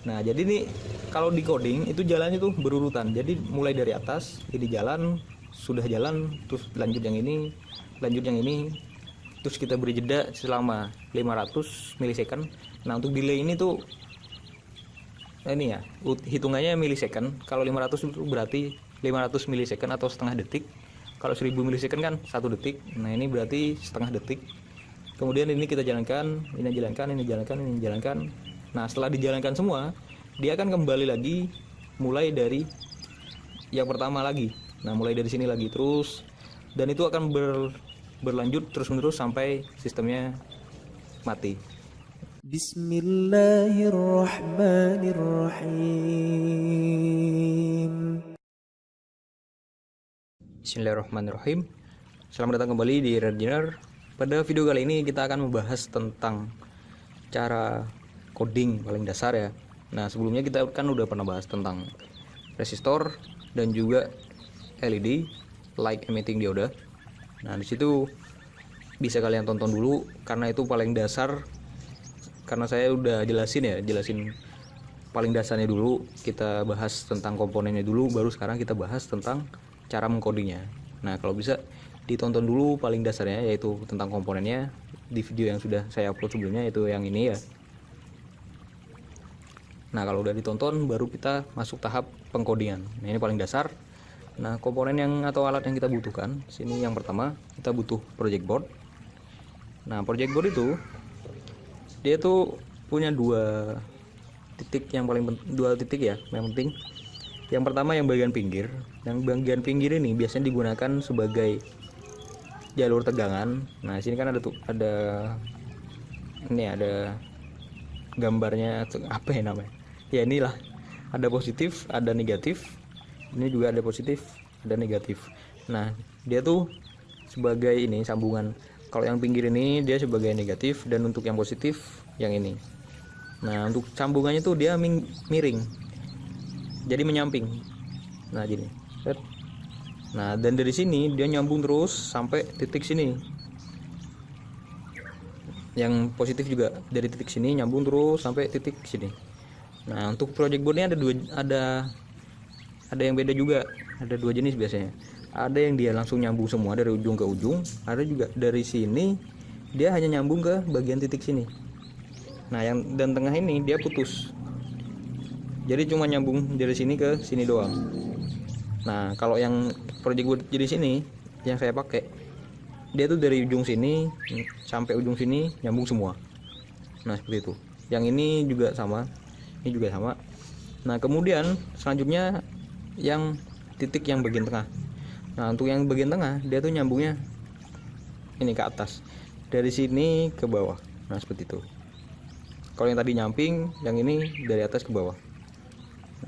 Nah, jadi nih kalau di coding itu jalannya tuh berurutan. Jadi mulai dari atas, jadi jalan, sudah jalan, terus lanjut yang ini, lanjut yang ini, terus kita beri jeda selama 500 milisecond. Nah, untuk delay ini tuh ini ya, hitungannya milisecond. Kalau 500 itu berarti 500 milisecond atau setengah detik. Kalau 1000 milisecond kan 1 detik. Nah, ini berarti setengah detik. Kemudian ini kita jalankan, ini jalankan, ini jalankan, ini jalankan. Nah, setelah dijalankan semua, dia akan kembali lagi mulai dari yang pertama lagi. Nah, mulai dari sini lagi terus, dan itu akan berlanjut terus-menerus sampai sistemnya mati. Bismillahirrahmanirrahim. Bismillahirrahmanirrahim. Selamat datang kembali di Engineer. Pada video kali ini kita akan membahas tentang cara coding paling dasar ya. Nah, sebelumnya kita kan udah pernah bahas tentang resistor dan juga LED, light emitting diode. Nah, di situ bisa kalian tonton dulu karena itu paling dasar. Karena saya udah jelasin paling dasarnya dulu. Kita bahas tentang komponennya dulu, baru sekarang kita bahas tentang cara mengcodingnya. Nah, kalau bisa ditonton dulu paling dasarnya, yaitu tentang komponennya di video yang sudah saya upload sebelumnya, yaitu yang ini ya. Nah, kalau udah ditonton baru kita masuk tahap pengkodingan. Nah, ini paling dasar. Nah, komponen yang atau alat yang kita butuhkan sini, yang pertama kita butuh project board. Nah, project board itu dia tuh punya dua titik yang penting. Yang pertama yang bagian pinggir. Yang bagian pinggir ini biasanya digunakan sebagai jalur tegangan. Nah, sini kan ada gambarnya, apa ya namanya? Ya, inilah. Ada positif, ada negatif. Ini juga ada positif, ada negatif. Nah, dia tuh sebagai ini sambungan. Kalau yang pinggir ini dia sebagai negatif, dan untuk yang positif yang ini. Nah, untuk sambungannya tuh dia miring. Jadi menyamping. Nah, gini. Nah, dan dari sini dia nyambung terus sampai titik sini. Yang positif juga dari titik sini nyambung terus sampai titik sini. Nah, untuk project boardnya ada yang beda juga. Ada dua jenis biasanya. Ada yang dia langsung nyambung semua dari ujung ke ujung. Ada juga dari sini dia hanya nyambung ke bagian titik sini. Nah, yang dan tengah ini dia putus. Jadi cuma nyambung dari sini ke sini doang. Nah, kalau yang project board jadi sini yang saya pakai, dia tuh dari ujung sini sampai ujung sini nyambung semua. Nah, seperti itu. Yang ini juga sama. Ini juga sama. Nah, kemudian selanjutnya yang titik yang bagian tengah. Nah, untuk yang bagian tengah dia tuh nyambungnya ini ke atas. Dari sini ke bawah. Nah, seperti itu. Kalau yang tadi nyamping, yang ini dari atas ke bawah.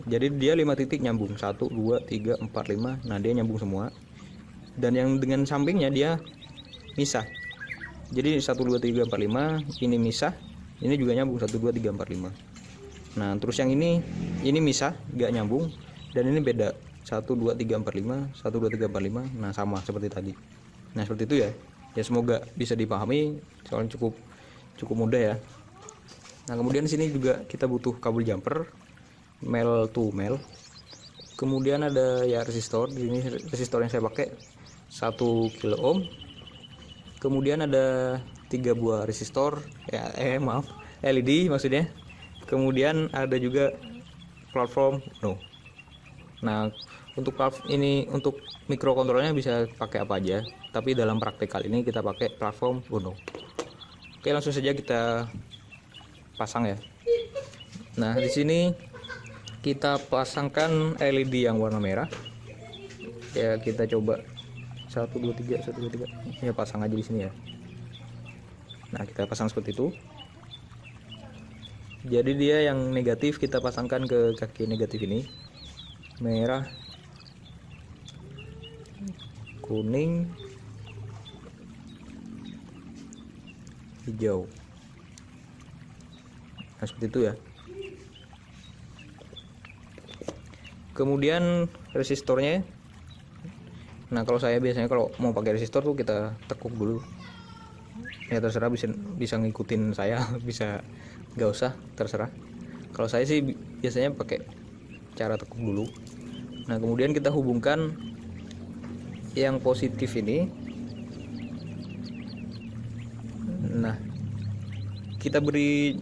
Jadi dia 5 titik nyambung, 1, 2, 3, 4, 5. Nah, dia nyambung semua. Dan yang dengan sampingnya dia misah. Jadi 1, 2, 3, 4, 5. Ini misah. Ini juga nyambung 1, 2, 3, 4, 5. Nah, terus yang ini misah, gak nyambung. Dan ini beda, 1, 2, 3, 4, 5. 1, 2, 3, 4, 5. Nah, sama seperti tadi. Nah, seperti itu ya. Ya, semoga bisa dipahami. Soalnya cukup mudah ya. Nah, kemudian di sini juga kita butuh kabel jumper male to male. Kemudian ada ya resistor. Di sini resistor yang saya pakai 1 kilo ohm. Kemudian ada 3 buah resistor ya, LED maksudnya. Kemudian ada juga platform no. Nah, untuk untuk mikrokontrolernya bisa pakai apa aja, tapi dalam praktek kali ini kita pakai platform Uno. Oke, langsung saja kita pasang ya. Nah, di sini kita pasangkan LED yang warna merah. Ya, kita coba 1 2 3 1 2 3. Ya, pasang aja di sini ya. Nah, kita pasang seperti itu. Jadi dia yang negatif kita pasangkan ke kaki negatif ini. Merah, kuning, hijau. Nah, seperti itu ya. Kemudian resistornya. Nah, kalau saya biasanya kalau mau pakai resistor tuh kita tekuk dulu. Ya, terserah, bisa ngikutin saya, bisa nggak usah, terserah. Kalau saya sih biasanya pakai cara tekuk dulu. Nah kemudian kita hubungkan yang positif ini. Nah kita beri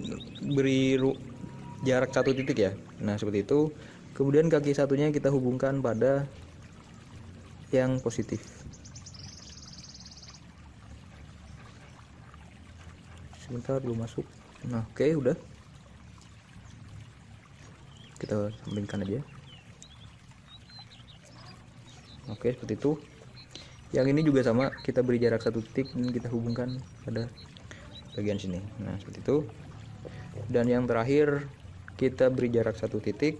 jarak 1 titik ya. Nah seperti itu. Kemudian kaki satunya kita hubungkan pada yang positif. Sebentar belum masuk. Nah oke, udah, kita sambungkan aja. Oke, seperti itu. Yang ini juga sama, kita beri jarak 1 titik dan kita hubungkan pada bagian sini. Nah seperti itu. Dan yang terakhir kita beri jarak 1 titik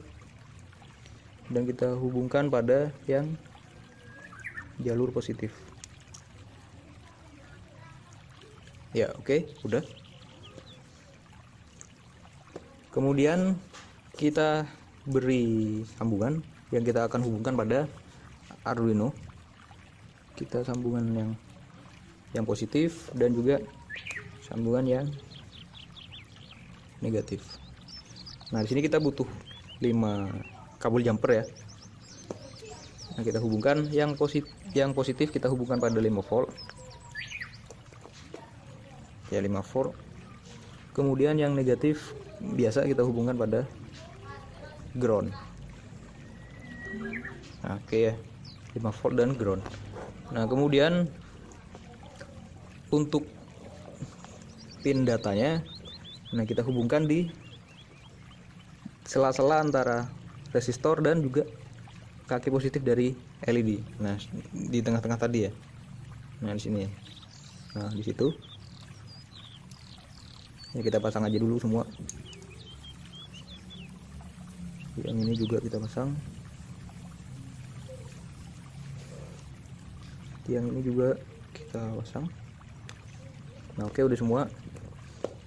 dan kita hubungkan pada yang jalur positif. Ya oke, udah. Kemudian kita beri sambungan yang kita akan hubungkan pada Arduino. Kita sambungan yang positif dan juga sambungan yang negatif. Nah di sini kita butuh 5 kabel jumper ya. Nah kita hubungkan yang positif kita hubungkan pada 5 volt ya, 5 volt. Kemudian yang negatif biasa kita hubungkan pada ground. Nah, oke ya, 5 volt dan ground. Nah kemudian untuk pin datanya, nah kita hubungkan di sela-sela antara resistor dan juga kaki positif dari LED. Nah di tengah-tengah tadi ya. Nah di sini. Nah di situ. Ini kita pasang aja dulu semua. Yang ini juga kita pasang. Yang ini juga kita pasang. Nah oke, udah semua.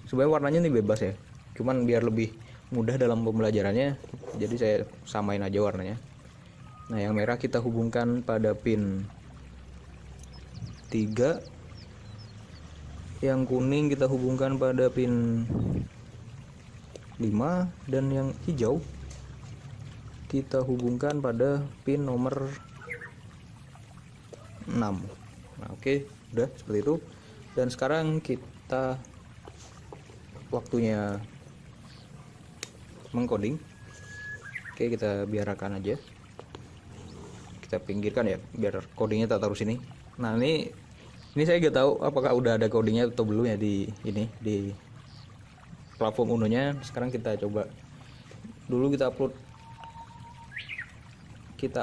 Sebenarnya warnanya ini bebas ya, cuman biar lebih mudah dalam pembelajarannya, jadi saya samain aja warnanya. Nah yang merah kita hubungkan pada pin 3, yang kuning kita hubungkan pada pin 5, dan yang hijau kita hubungkan pada pin nomor 6. Nah oke, udah seperti itu. Dan sekarang kita waktunya mengcoding. Oke, kita biarkan aja, kita pinggirkan ya biar codingnya tak taruh sini. Nah ini saya gak tahu apakah udah ada codingnya atau belum ya di di platform Uno-nya. Sekarang kita coba dulu, kita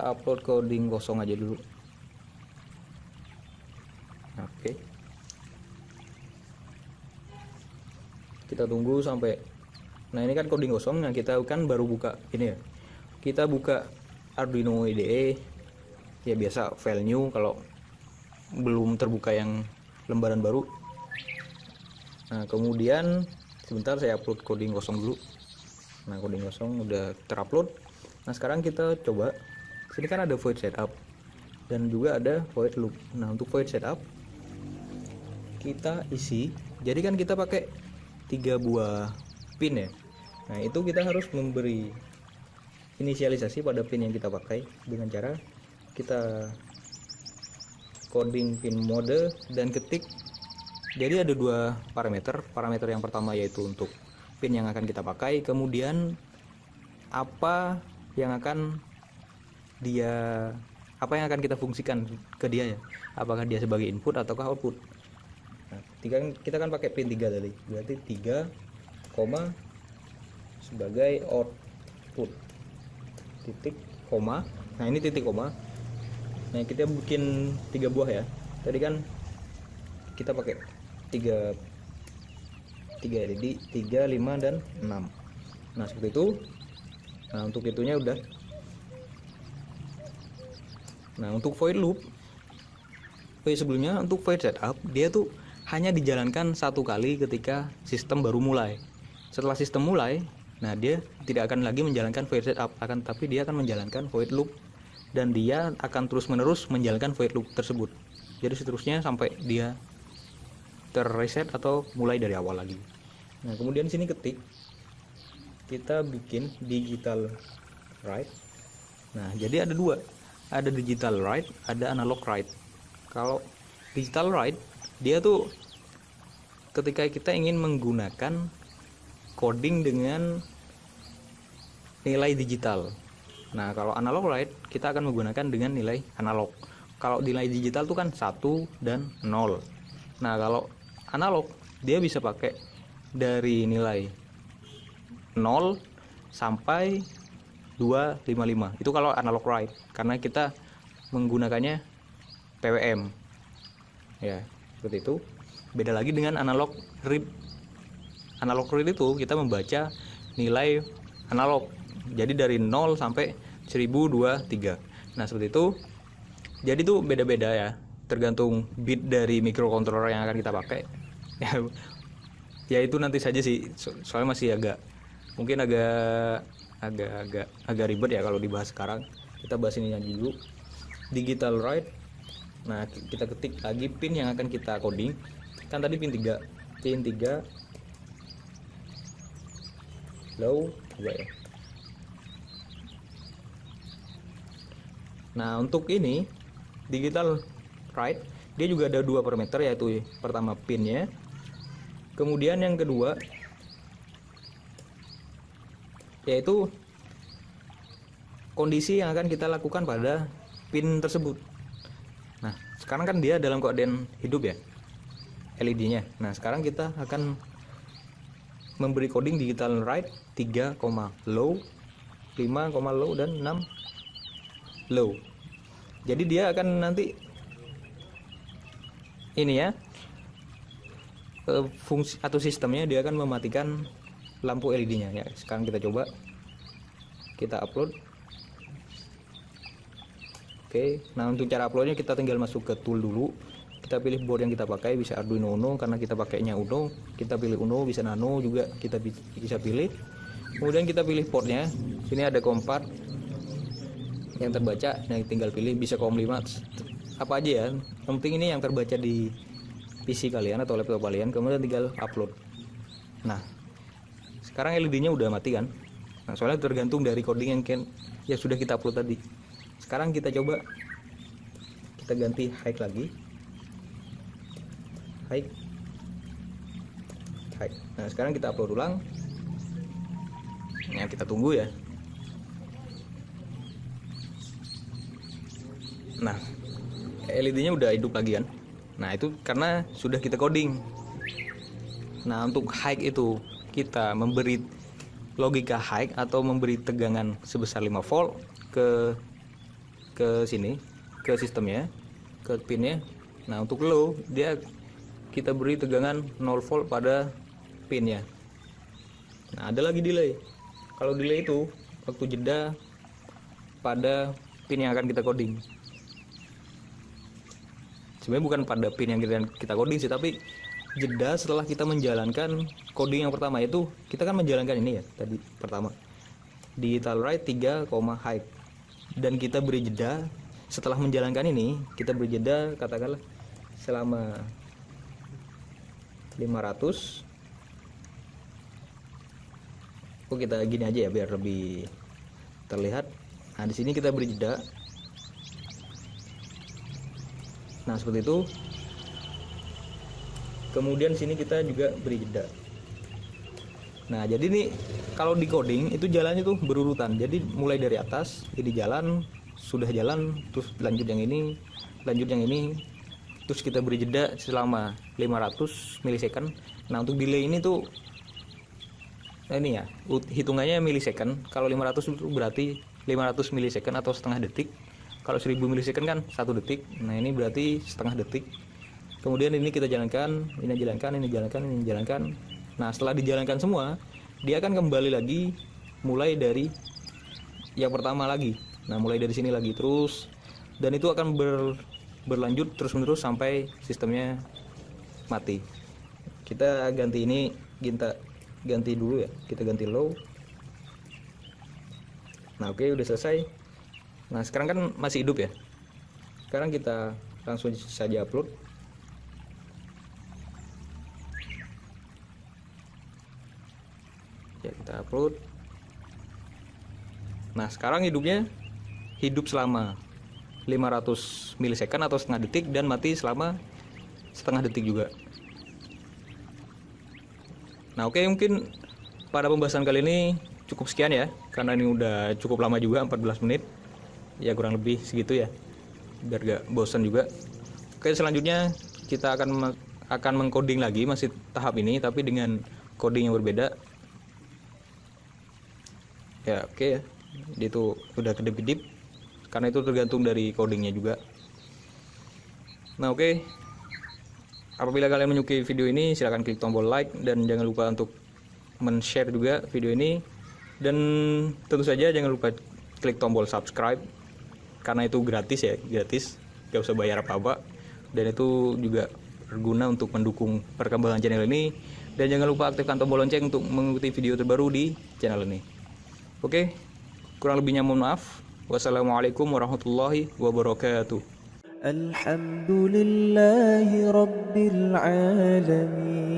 upload coding kosong aja dulu. Oke, kita tunggu sampai, nah ini kan coding kosong. Nah kita kan baru buka ini ya, kita buka Arduino IDE ya, biasa file new kalau belum terbuka yang lembaran baru. Nah kemudian sebentar saya upload coding kosong dulu. Nah coding kosong udah terupload. Nah sekarang kita coba, sini kan ada void setup dan juga ada void loop. Nah untuk void setup kita isi, jadi kan kita pakai 3 buah pin ya. Nah itu kita harus memberi inisialisasi pada pin yang kita pakai dengan cara kita coding pin mode dan ketik. Jadi ada 2 parameter yang pertama yaitu untuk pin yang akan kita pakai, kemudian apa yang akan kita fungsikan ke dia ya, apakah dia sebagai input ataukah output. Nah, kita kan pakai pin 3 tadi, berarti 3, sebagai output, titik, koma. Nah ini titik koma. Nah kita bikin 3 buah ya, tadi kan kita pakai 3 jadi 3, 5, dan 6. Nah seperti itu. Nah untuk itunya udah. Nah untuk void loop, sebelumnya untuk void setup dia tuh hanya dijalankan 1 kali ketika sistem baru mulai. Setelah sistem mulai, nah dia tidak akan lagi menjalankan void setup, tapi dia akan menjalankan void loop, dan dia akan terus menerus menjalankan void loop tersebut. Jadi seterusnya sampai dia terreset atau mulai dari awal lagi. Nah kemudian sini ketik kita bikin digital write. Nah, jadi ada dua, ada digital write, ada analog write. Kalau digital write, dia tuh ketika kita ingin menggunakan coding dengan nilai digital. Nah, kalau analog write, kita akan menggunakan dengan nilai analog. Kalau nilai digital tuh kan 1 dan 0. Nah, kalau analog, dia bisa pakai dari nilai 0 sampai 255. Itu kalau analog write, karena kita menggunakannya PWM. Ya, seperti itu. Beda lagi dengan analog read. Analog read itu kita membaca nilai analog. Jadi dari 0 sampai 1023. Nah, seperti itu. Jadi itu beda-beda ya, tergantung bit dari microcontroller yang akan kita pakai. Ya itu nanti saja sih. Soalnya masih mungkin agak ribet ya kalau dibahas sekarang. Kita bahas ini aja dulu. Digital write. Nah, kita ketik lagi pin yang akan kita coding. Kan tadi pin 3. Pin 3 low coba ya. Nah, untuk ini digital write, dia juga ada 2 parameter, yaitu pertama pinnya, kemudian yang kedua yaitu kondisi yang akan kita lakukan pada pin tersebut. Nah, sekarang kan dia dalam keadaan hidup ya, LED-nya. Nah, sekarang kita akan memberi coding digital write 3, low, 5, low, dan 6 low. Jadi dia akan nanti ini ya, fungsi atau sistemnya dia akan mematikan lampu LED-nya ya. Sekarang kita coba, kita upload. Oke, nah untuk cara uploadnya kita tinggal masuk ke tool dulu. Kita pilih board yang kita pakai, bisa Arduino Uno karena kita pakainya Uno. Kita pilih Uno, bisa Nano juga kita bisa pilih. Kemudian kita pilih portnya. Sini ada COM4 yang terbaca. Nah, tinggal pilih, bisa COM5 apa aja ya. Yang penting ini yang terbaca di PC kalian atau laptop kalian. Kemudian tinggal upload. Nah, sekarang LED-nya udah mati kan. Nah, soalnya tergantung dari coding yang sudah kita upload tadi. Sekarang kita coba, kita ganti high lagi, high. Nah, sekarang kita upload ulang. Nah, kita tunggu ya. Nah, LED-nya udah hidup lagi kan. Nah, itu karena sudah kita coding. Nah, untuk high itu kita memberi logika high atau memberi tegangan sebesar 5 volt ke sini, ke sistemnya, ke pinnya. Nah, untuk low dia kita beri tegangan 0 volt pada pinnya. Nah, ada lagi delay. Kalau delay itu waktu jeda pada pin yang akan kita coding. Sebenarnya bukan pada pin yang kita coding sih, tapi jeda setelah kita menjalankan coding yang pertama. Itu kita kan menjalankan ini ya tadi pertama, digital write 3, high, dan kita beri jeda setelah menjalankan ini. Kita beri jeda katakanlah selama 500. Kita gini aja ya biar lebih terlihat. Nah, di sini kita beri jeda. Nah, seperti itu. Kemudian sini kita juga beri jeda. Nah, jadi nih kalau di coding itu jalannya tuh berurutan. Jadi mulai dari atas, ini jalan, sudah jalan, terus lanjut yang ini, lanjut yang ini, terus kita beri jeda selama 500 milisecond. Nah, untuk delay ini tuh ini ya, hitungannya milisecond. Kalau 500 itu berarti 500 milisecond atau setengah detik. Kalau 1000 milisecond kan 1 detik. Nah, ini berarti setengah detik. Kemudian ini kita jalankan, ini jalankan, ini jalankan, ini jalankan. Nah, setelah dijalankan semua, dia akan kembali lagi mulai dari yang pertama lagi. Nah, mulai dari sini lagi terus, dan itu akan berlanjut terus-menerus sampai sistemnya mati. Kita ganti ini, kita ganti dulu ya. Kita ganti low. Nah, oke, udah selesai. Nah, sekarang kan masih hidup ya. Sekarang kita langsung saja upload. Ya, kita upload. Nah sekarang hidup selama 500 milisecond atau setengah detik, dan mati selama setengah detik juga. Nah oke, mungkin pada pembahasan kali ini cukup sekian ya, karena ini udah cukup lama juga, 14 menit ya, kurang lebih segitu ya, biar gak bosan juga. Oke, selanjutnya kita akan mengcoding lagi, masih tahap ini tapi dengan coding yang berbeda ya. Oke ya, dia itu udah kedip-kedip karena itu tergantung dari codingnya juga. Nah oke, apabila kalian menyukai video ini silahkan klik tombol like, dan jangan lupa untuk men-share juga video ini, dan tentu saja jangan lupa klik tombol subscribe karena itu gratis ya, gratis, gak usah bayar apa-apa, dan itu juga berguna untuk mendukung perkembangan channel ini. Dan jangan lupa aktifkan tombol lonceng untuk mengikuti video terbaru di channel ini. Oke, kurang lebihnya mohon maaf. Wassalamualaikum warahmatullahi wabarakatuh. Alhamdulillahi Rabbil Alamin.